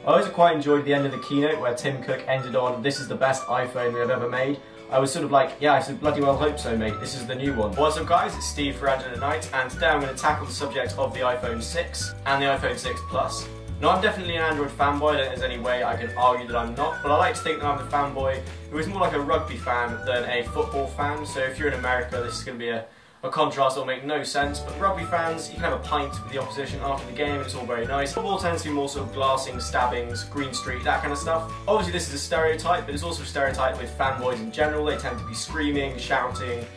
I also quite enjoyed the end of the keynote where Tim Cook ended on, "This is the best iPhone we have ever made." I was sort of like, yeah, I said, bloody well hope so, mate. This is the new one. What's up, guys? It's Steve for An Android Fanboy, and today I'm going to tackle the subject of the iPhone 6 and the iPhone 6 Plus. Now, I'm definitely an Android fanboy. I don't think there's any way I can argue that I'm not, but I like to think that I'm the fanboy who is more like a rugby fan than a football fan. So if you're in America, this is going to be a contrast that will make no sense, but rugby fans, you can have a pint with the opposition after the game, it's all very nice. Football tends to be more sort of glassing, stabbings, green street, that kind of stuff. Obviously this is a stereotype, but it's also a stereotype with fanboys in general. They tend to be screaming, shouting,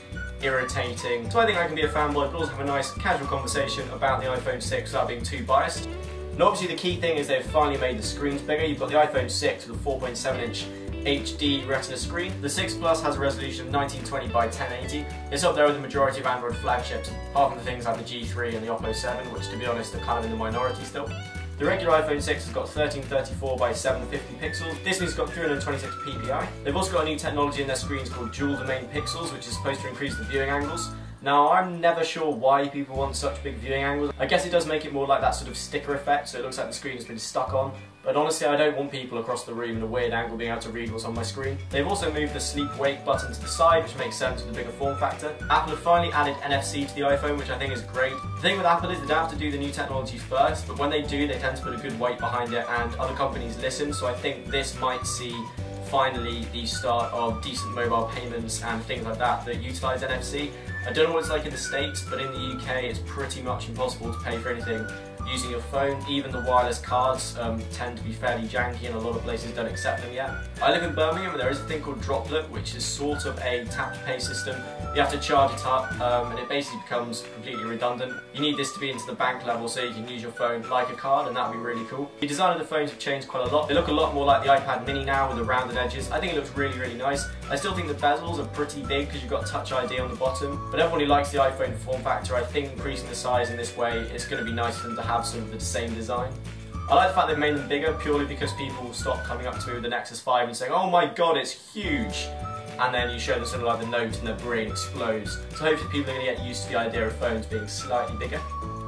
irritating. So I think I can be a fanboy, but also have a nice casual conversation about the iPhone 6 without being too biased. And obviously the key thing is they've finally made the screens bigger. You've got the iPhone 6 with a 4.7-inch HD Retina screen. The 6 Plus has a resolution of 1920 by 1080. It's up there with the majority of Android flagships, apart from the things like the G3 and the Oppo 7, which to be honest are kind of in the minority still. The regular iPhone 6 has got 1334 by 750 pixels. This one's got 326 ppi. They've also got a new technology in their screens called dual domain pixels, which is supposed to increase the viewing angles. Now, I'm never sure why people want such big viewing angles. I guess it does make it more like that sort of sticker effect, so it looks like the screen has been stuck on. But honestly, I don't want people across the room in a weird angle being able to read what's on my screen. They've also moved the sleep-wake button to the side, which makes sense with the bigger form factor. Apple have finally added NFC to the iPhone, which I think is great. The thing with Apple is they don't have to do the new technology first, but when they do, they tend to put a good weight behind it, and other companies listen, so I think this might see finally the start of decent mobile payments and things like that that utilise NFC. I don't know what it's like in the States, but in the UK it's pretty much impossible to pay for anything using your phone. Even the wireless cards tend to be fairly janky and a lot of places don't accept them yet. I live in Birmingham and there is a thing called Droplet, which is sort of a tap-to-pay system. You have to charge it up and it basically becomes completely redundant. You need this to be into the bank level so you can use your phone like a card, and that would be really cool. The design of the phones have changed quite a lot. They look a lot more like the iPad mini now with the rounded edges. I think it looks really, really nice. I still think the bezels are pretty big because you've got Touch ID on the bottom, but everyone who likes the iPhone form factor, I think increasing the size in this way, it's going to be nice for them to have sort of the same design. I like the fact they've made them bigger purely because people will stop coming up to me with the Nexus 5 and saying, "Oh my god, it's huge!" And then you show them sort of like the Note and their brain explodes. So hopefully people are going to get used to the idea of phones being slightly bigger.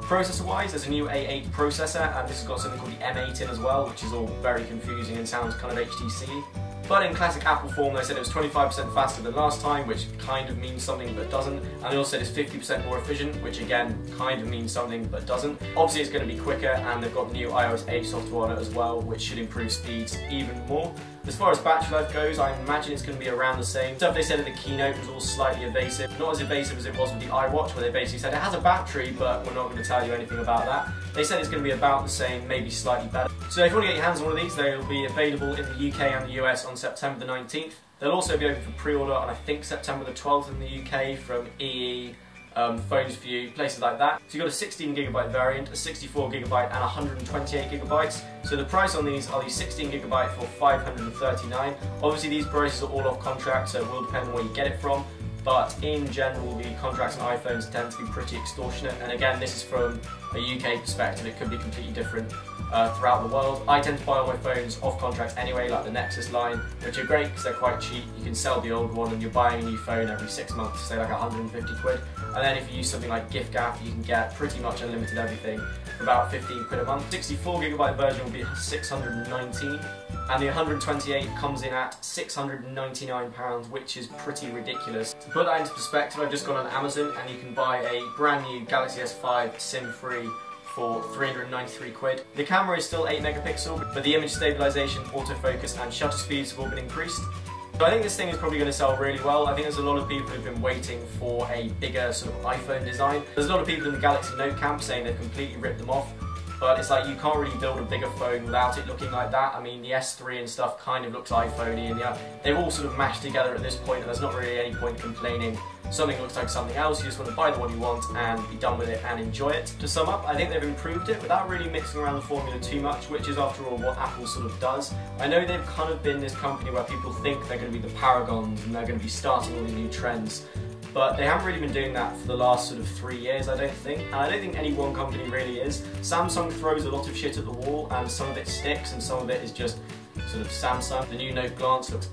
Processor-wise, there's a new A8 processor, and this has got something called the M8 in as well, which is all very confusing and sounds kind of HTC. But in classic Apple form, they said it was 25% faster than last time, which kind of means something but doesn't. And they also said it's 50% more efficient, which again kind of means something but doesn't. Obviously it's going to be quicker, and they've got the new iOS 8 software on it as well, which should improve speeds even more. As far as battery life goes, I imagine it's going to be around the same. Stuff they said at the keynote was all slightly evasive. Not as evasive as it was with the iWatch, where they basically said it has a battery, but we're not going to tell you anything about that. They said it's going to be about the same, maybe slightly better. So if you want to get your hands on one of these, they'll be available in the UK and the US on September the 19th. They'll also be open for pre-order on, I think, September the 12th in the UK from EE, Phones View, places like that. So you've got a 16GB variant, a 64GB and 128GB. So the price on these are the 16GB for $539. Obviously these prices are all off contract, so it will depend on where you get it from. But in general, the contracts on iPhones tend to be pretty extortionate. And again, this is from a UK perspective. It could be completely different throughout the world. I tend to buy all my phones off contract anyway, like the Nexus line, which are great because they're quite cheap. You can sell the old one and you're buying a new phone every 6 months, say like 150 quid. And then if you use something like giffgaff, you can get pretty much unlimited everything for about 15 quid a month. 64GB version will be 619. And the 128 comes in at £699, which is pretty ridiculous. To put that into perspective, I've just gone on Amazon and you can buy a brand new Galaxy S5 SIM-free for 393 quid. The camera is still 8 megapixel, but the image stabilization, autofocus and shutter speeds have all been increased. So I think this thing is probably going to sell really well. I think there's a lot of people who've been waiting for a bigger sort of iPhone design. There's a lot of people in the Galaxy Note camp saying they've completely ripped them off. But it's like you can't really build a bigger phone without it looking like that. I mean, the S3 and stuff kind of looks iPhone-y, and they've all sort of mashed together at this point, and there's not really any point complaining. Something looks like something else, you just want to buy the one you want and be done with it and enjoy it. To sum up, I think they've improved it without really mixing around the formula too much, which is after all what Apple sort of does. I know they've kind of been this company where people think they're going to be the paragons and they're going to be starting all the new trends. But they haven't really been doing that for the last sort of 3 years, I don't think. And I don't think any one company really is. Samsung throws a lot of shit at the wall, and some of it sticks and some of it is just sort of Samsung. The new Note Glance looks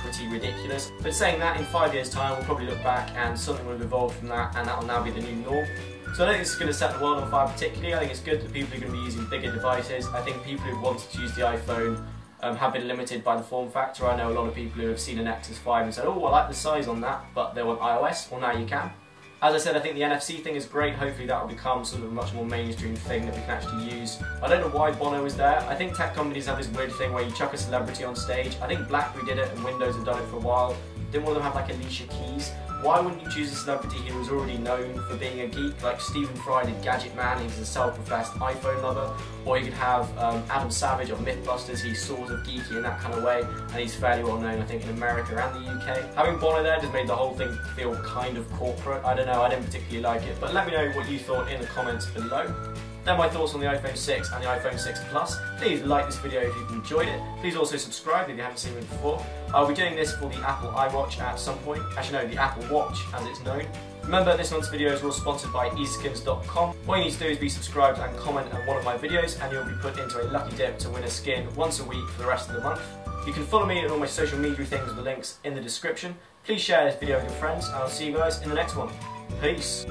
pretty ridiculous. But saying that, in 5 years' time we'll probably look back and something will have evolved from that, and that will now be the new norm. So I don't think this is going to set the world on fire particularly. I think it's good that people are going to be using bigger devices. I think people who wanted to use the iPhone have been limited by the form factor. I know a lot of people who have seen an Nexus 5 and said, oh, I like the size on that, but they want iOS. Well, now you can. As I said, I think the NFC thing is great. Hopefully that will become sort of a much more mainstream thing that we can actually use. I don't know why Bono is there. I think tech companies have this weird thing where you chuck a celebrity on stage. I think BlackBerry did it and Windows have done it for a while. Didn't one of them have like Alicia Keys? Why wouldn't you choose a celebrity who was already known for being a geek? Like Stephen Fry did Gadget Man, he's a self-professed iPhone lover. Or you could have Adam Savage of Mythbusters, he's sort of geeky in that kind of way, and he's fairly well known, I think, in America and the UK. Having Bono there just made the whole thing feel kind of corporate. I don't know, I didn't particularly like it, but let me know what you thought in the comments below. They're my thoughts on the iPhone 6 and the iPhone 6 Plus. Please like this video if you've enjoyed it. Please also subscribe if you haven't seen me before. I'll be doing this for the Apple iWatch at some point. Actually no, the Apple Watch as it's known. Remember, this month's videos are all sponsored by easyskins.com. All you need to do is be subscribed and comment on one of my videos and you'll be put into a lucky dip to win a skin once a week for the rest of the month. You can follow me on all my social media things with the links in the description. Please share this video with your friends and I'll see you guys in the next one. Peace.